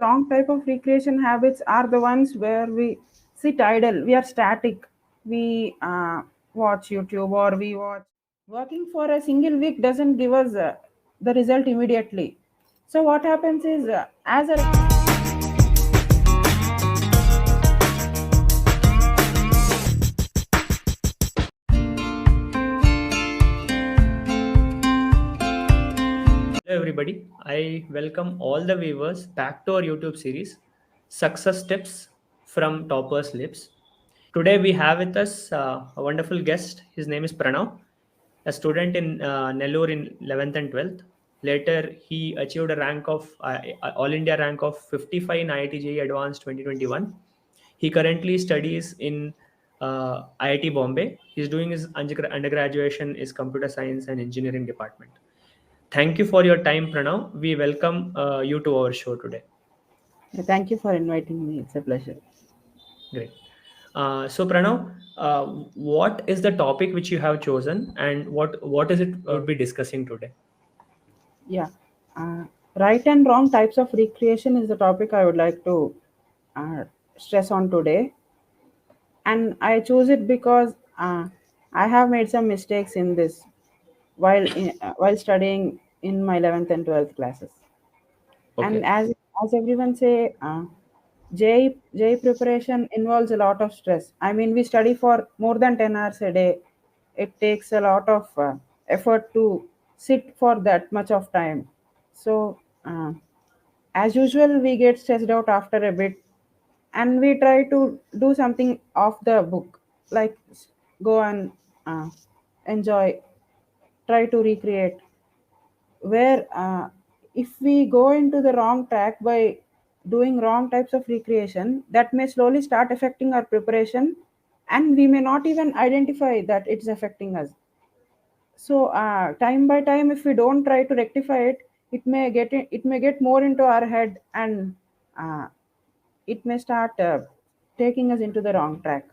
Wrong type of recreation habits are the ones where we sit idle, we are static, we watch YouTube or we watch. Working for a single week doesn't give us the result immediately. So what happens is, as a Hello, everybody. I welcome all the viewers back to our YouTube series, Success Tips from Topper's Lips. Today, we have with us a wonderful guest. His name is Pranav, a student in Nellore in 11th and 12th. Later, he achieved a rank of All India rank of 55 in IIT JEE Advanced 2021. He currently studies in IIT Bombay. He's doing his undergraduation is Computer Science and Engineering Department. Thank you for your time, Pranav. We welcome you to our show today. Thank you for inviting me. It's a pleasure. Great. So, Pranav, what is the topic which you have chosen, and what is it we'll be discussing today? Yeah. Uh, right and wrong types of recreation is the topic I would like to uh, stress on today. And I choose it because I have made some mistakes in this while studying in my 11th and 12th classes. And Okay. as everyone say, JEE preparation involves a lot of stress. I mean, we study for more than 10 hours a day. It takes a lot of effort to sit for that much of time. So, as usual, we get stressed out after a bit, and we try to do something off the book, like go and uh, enjoy, try to recreate. Where if we go into the wrong track by doing wrong types of recreation, that may slowly start affecting our preparation, and we may not even identify that it's affecting us. So time by time, if we don't try to rectify it, it may get more into our head, and uh, it may start taking us into the wrong track.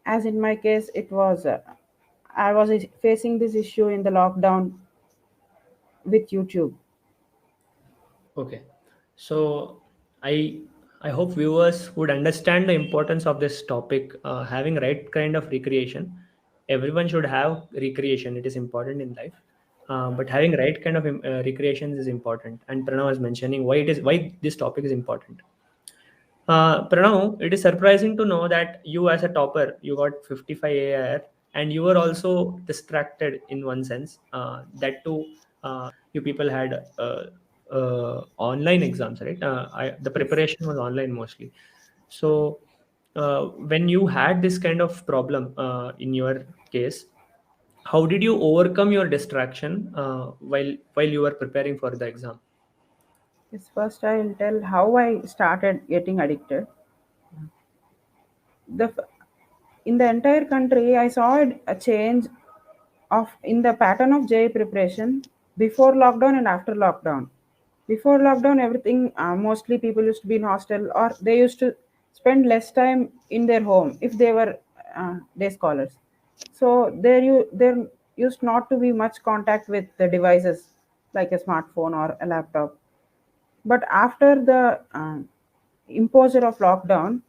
As in my case, it was I was facing this issue in the lockdown with YouTube. Okay. So, I I hope viewers would understand the importance of this topic. Having right kind of recreation. Everyone should have recreation. It is important in life. But having right kind of recreations is important. And Pranav was mentioning why this topic is important. Pranav, it is surprising to know that you, as a topper, you got 55 AIR, and you were also distracted in one sense. That too, you people had online exams, right? The Yes. preparation was online mostly. So, when you had this kind of problem in your case, how did you overcome your distraction while you were preparing for the exam? Yes, first I'll tell how I started getting addicted. The in the entire country, I saw a change of in the pattern of JEE preparation before lockdown and after lockdown. Before lockdown, everything mostly people used to be in hostel, or they used to spend less time in their home if they were day scholars. So there used not to be much contact with the devices like a smartphone or a laptop. But after the imposure of lockdown,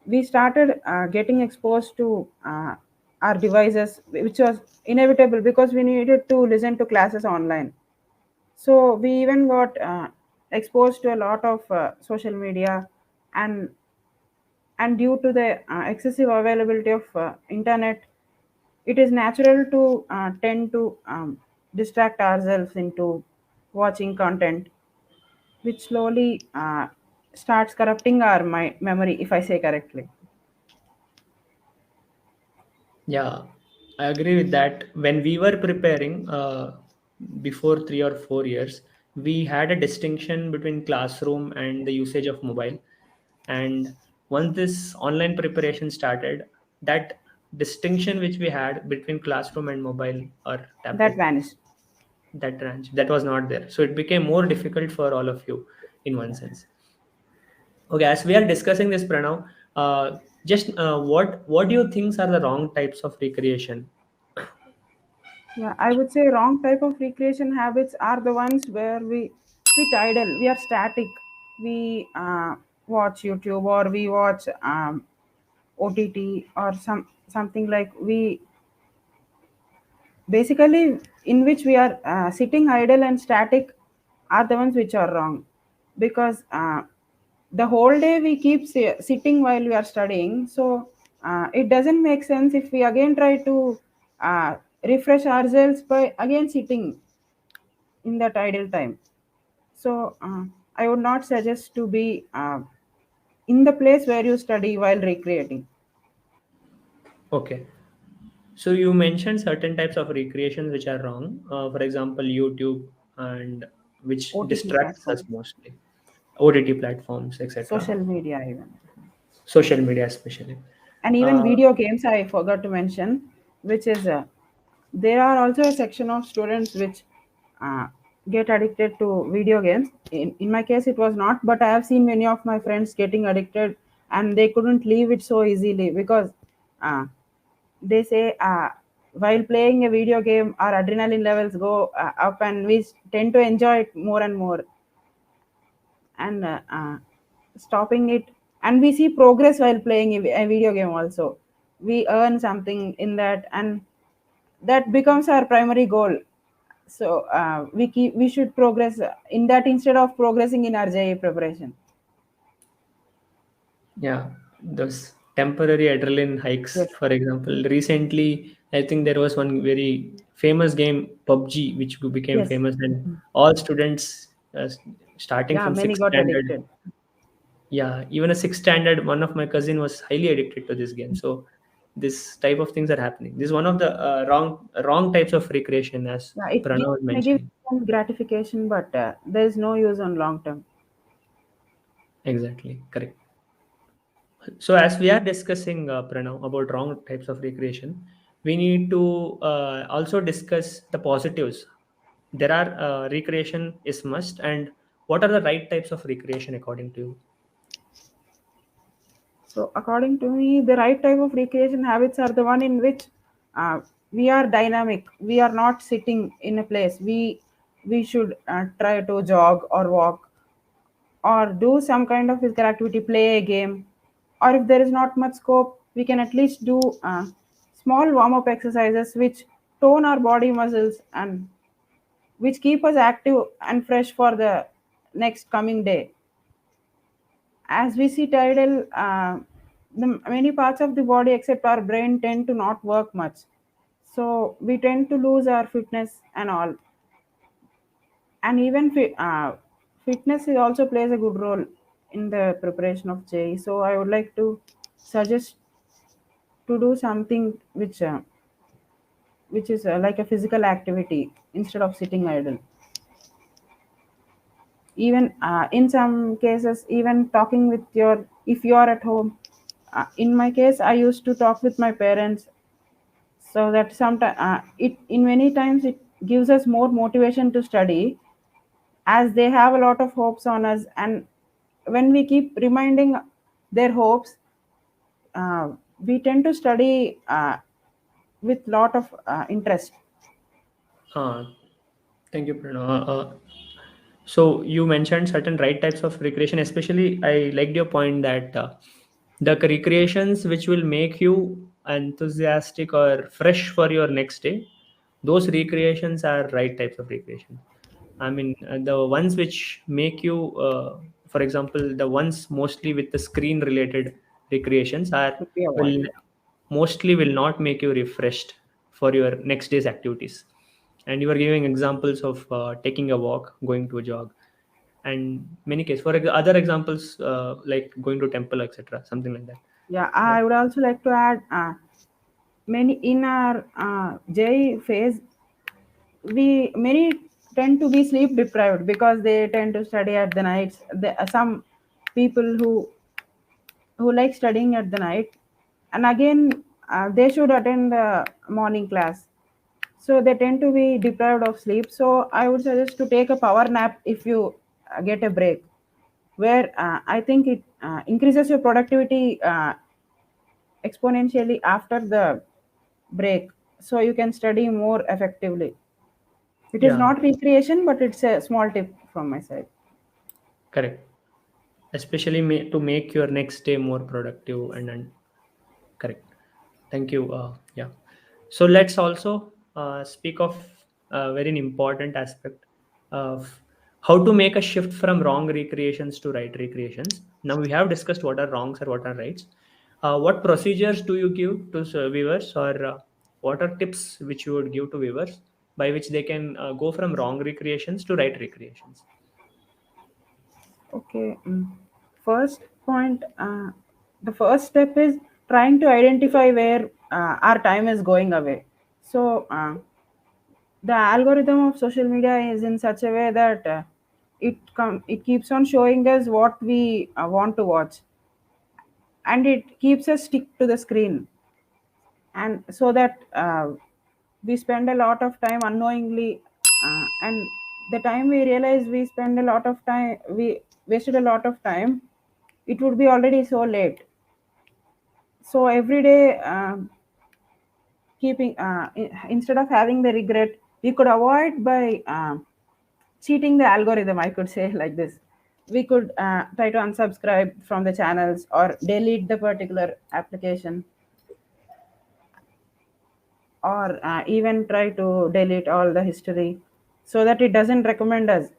we started getting exposed to our devices, which was inevitable because we needed to listen to classes online. So we even got exposed to a lot of social media, and due to the excessive availability of internet, it is natural to tend to distract ourselves into watching content, which slowly starts corrupting our memory, if I say correctly. Yeah, I agree with that. When we were preparing before 3 or 4 years, we had a distinction between classroom and the usage of mobile. And once this online preparation started, that distinction which we had between classroom and mobile or That tablet, vanished. that was not there. So it became more difficult for all of you in one sense. Okay, as we are discussing this, Pranav, just what do you think are the wrong types of recreation? Yeah, I would say wrong type of recreation habits are the ones where we sit idle, we are static, we watch YouTube, or we watch OTT, or something like, we basically, in which we are sitting idle and static, are the ones which are wrong, because the whole day we keep sitting while we are studying. So it doesn't make sense if we again try to uh, refresh ourselves by again sitting in that idle time. So I would not suggest to be in the place where you study while recreating. Okay. So you mentioned certain types of recreations which are wrong. For example, YouTube, and which OTT distracts us platforms, mostly. OTT platforms, etc. social media even. Social media especially. And even Uh, video games, I forgot to mention, which is there are also a section of students which uh, get addicted to video games. In my case it was not, but I have seen many of my friends getting addicted, and they couldn't leave it so easily, because uh, they say while playing a video game our adrenaline levels go up, and we tend to enjoy it more and more, and stopping it, and we see progress while playing a video game also. We earn something in that, and that becomes our primary goal. So we should progress in that instead of progressing in our JE preparation. yeah, those temporary adrenaline hikes. Yes. For example, recently I think there was one very famous game, PUBG, which became Yes. famous, and all students, starting Yeah, from many sixth got standard, addicted. yeah, even a sixth standard, one of my cousin was highly addicted to this game. So this type of things are happening. This is one of the wrong types of recreation, as Yeah, it Pranav was may give mentioning. some gratification, but there is no use on long term. Exactly, correct. So as we are discussing, Pranav, about wrong types of recreation, we need to also discuss the positives. There are recreation is must, and what are the right types of recreation according to you? So, according to me, the right type of recreation habits are the one in which we are dynamic. We are not sitting in a place. We should try to jog or walk, or do some kind of physical activity, play a game, or if there is not much scope, we can at least do small warm up exercises which tone our body muscles, and which keep us active and fresh for the next coming day. As we sit idle, the many parts of the body except our brain tend to not work much. So we tend to lose our fitness and all. And even fitness is also plays a good role in the preparation of JE. So I would like to suggest to do something which is like a physical activity instead of sitting idle. Even in some cases, even talking with your, if you are at home, in my case I used to talk with my parents, so that sometimes it in many times it gives us more motivation to study, as they have a lot of hopes on us, and when we keep reminding their hopes, uh, we tend to study with lot of interest. Uh, Thank you, Pranav. So you mentioned certain right types of recreation. Especially, I liked your point that the recreations which will make you enthusiastic or fresh for your next day, those recreations are right types of recreation. I mean, the ones which make you, for example, the ones mostly with the screen related recreations are Should be will avoided. mostly will not make you refreshed for your next day's activities. And you are giving examples of taking a walk, going to a jog, and many cases. For other examples, like going to temple, etc., something like that. Yeah, But I would also like to add, many in our JE phase, we many tend to be sleep deprived because they tend to study at the nights. Some people who like studying at the night, and again they should attend the morning class, so they tend to be deprived of sleep. So I would suggest to take a power nap if you get a break, where I think it increases your productivity exponentially after the break, so you can study more effectively. It is yeah, not recreation, but it's a small tip from my side. correct. especially to make your next day more productive and correct. Thank you. Yeah. So let's also speak of a very important aspect of how to make a shift from wrong recreations to right recreations. Now we have discussed what are wrongs or what are rights. What procedures do you give to viewers, or what are tips which you would give to viewers by which they can go from wrong recreations to right recreations? Okay. First point, the first step is trying to identify where our time is going away. So, the algorithm of social media is in such a way that it keeps on showing us what we want to watch, and it keeps us stick to the screen, and so that we spend a lot of time unknowingly, and the time we realize we spend a lot of time, we wasted a lot of time, it would be already so late. So every day, keeping instead of having the regret, we could avoid by cheating the algorithm, I could say like this. We could try to unsubscribe from the channels or delete the particular application, or even try to delete all the history so that it doesn't recommend us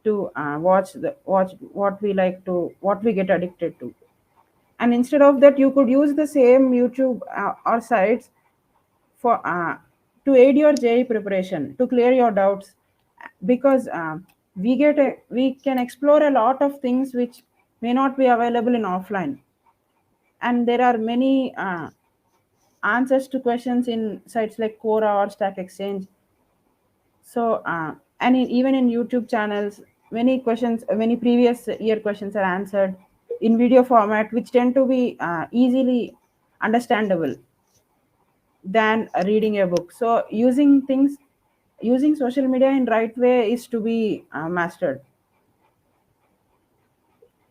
to watch what we like to, what we get addicted to. And instead of that, you could use the same YouTube or sites for to aid your JE preparation, to clear your doubts, because we can explore a lot of things which may not be available in offline, and there are many answers to questions in sites like Quora or Stack Exchange. So, and even in YouTube channels, many questions, many previous year questions are answered in video format, which tend to be easily understandable than reading a book. So, using social media in right way is to be mastered.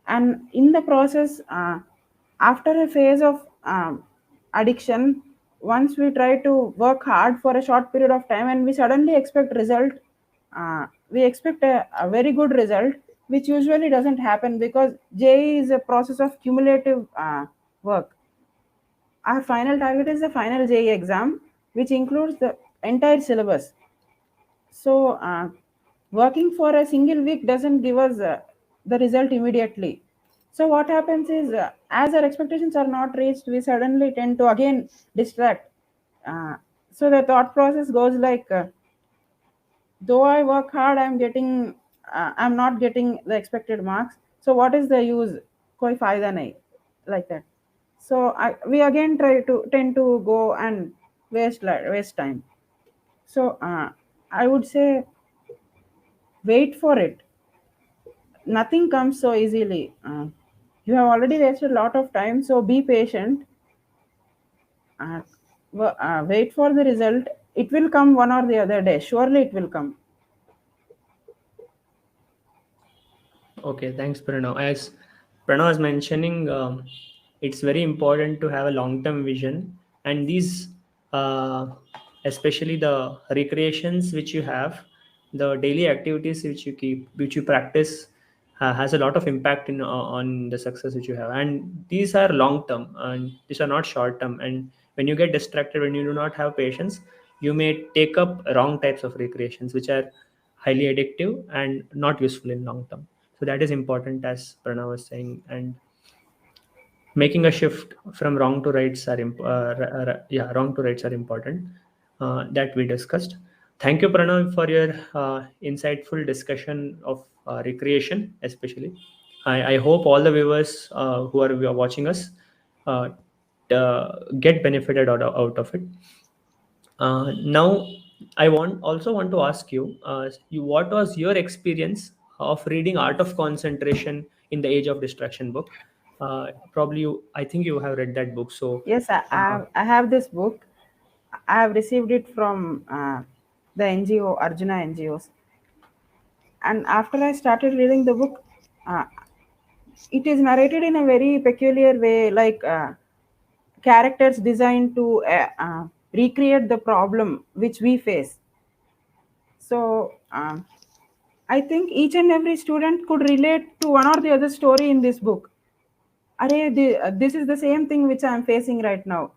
And in the process, after a phase of addiction, once we try to work hard for a short period of time and we suddenly expect result, we expect a very good result, which usually doesn't happen, because JE is a process of cumulative work. Our final target is the final JE exam, which includes the entire syllabus. So, working for a single week doesn't give us the result immediately. So, what happens is, as our expectations are not reached, we suddenly tend to again distract. Uh, so, the thought process goes like, though I work hard, I'm not getting the expected marks. So, what is the use? Koi fayda nahi, like that. So, we again try to tend to go and waste time. So, I would say wait for it. Nothing comes so easily. You have already wasted a lot of time, so be patient. uh, Wait for the result. It will come one or the other day, surely it will come. Okay, thanks, Pranav. As Pranav was mentioning, it's very important to have a long-term vision, and these, uh, especially the recreations which you have, the daily activities which you keep, which you practice, has a lot of impact on the success which you have. And these are long-term, and these are not short-term. And when you get distracted, when you do not have patience, you may take up wrong types of recreations, which are highly addictive and not useful in long term. So that is important, as Pranav was saying, and making a shift from wrong to rights are yeah, wrong to rights are important, that we discussed. Thank you, Pranav, for your insightful discussion of recreation, especially. I hope all the viewers who are watching us uh, get benefited out of it. Now, I want to ask you, what was your experience of reading Art of Concentration in the Age of Distraction book? Probably I think you have read that book. So, Yes, uh, I have this book. I have received it from the NGO, Arjuna NGOs. And after I started reading the book, uh, it is narrated in a very peculiar way, like characters designed to recreate the problem which we face. So, I think each and every student could relate to one or the other story in this book. This is the same thing which I am facing right now.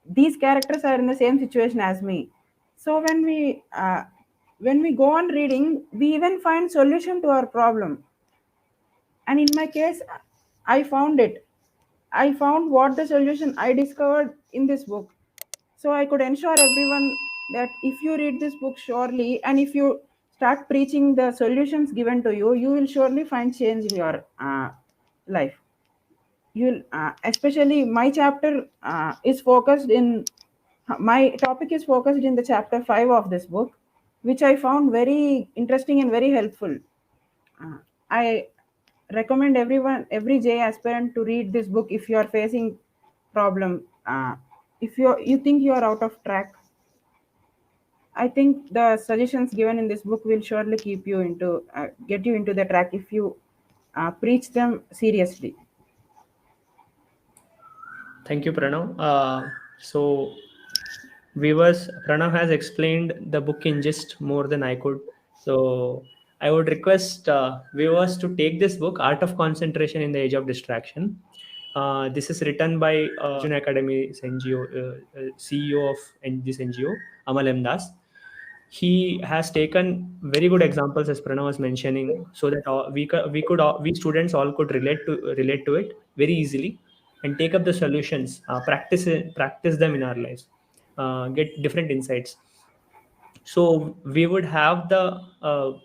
These characters are in the same situation as me. So when we go on reading, we even find solution to our problem. And in my case, I found it. I found what the solution I discovered in this book. So I could ensure everyone that if you read this book surely, and if you start preaching the solutions given to you, you will surely find change in your life. You'll especially my chapter is focused in my topic is focused in the chapter 5 of this book, which I found very interesting and very helpful. I recommend every J aspirant to read this book if you are facing problem. If you think you are out of track, I think the suggestions given in this book will surely keep you into get you into the track if you preach them seriously. Thank you, Pranav. So, viewers, Pranav has explained the book in just more than I could. So, I would request viewers to take this book, Art of Concentration in the Age of Distraction. This is written by Arjun Academy's NGO, CEO of this NGO, Amal M. Das. He has taken very good examples, as Pranav was mentioning, so that we students all could relate to it very easily and take up the solutions, practice them in our lives, get different insights. So we would have the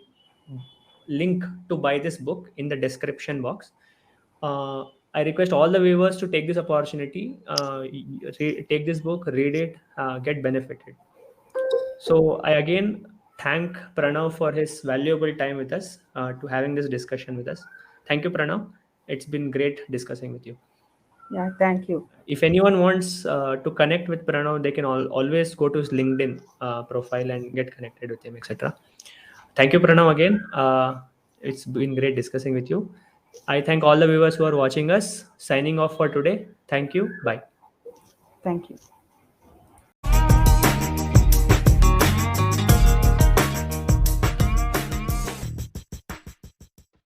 link to buy this book in the description box. I request all the viewers to take this opportunity, take this book, read it, get benefited. So I again thank Pranav for his valuable time with us, to having this discussion with us. Thank you, Pranav. It's been great discussing with you. Yeah, thank you. If anyone wants to connect with Pranav, they can always go to his LinkedIn profile and get connected with him, etc. Thank you, Pranav, again. It's been great discussing with you. I thank all the viewers who are watching us. Signing off for today. Thank you. Bye. Thank you.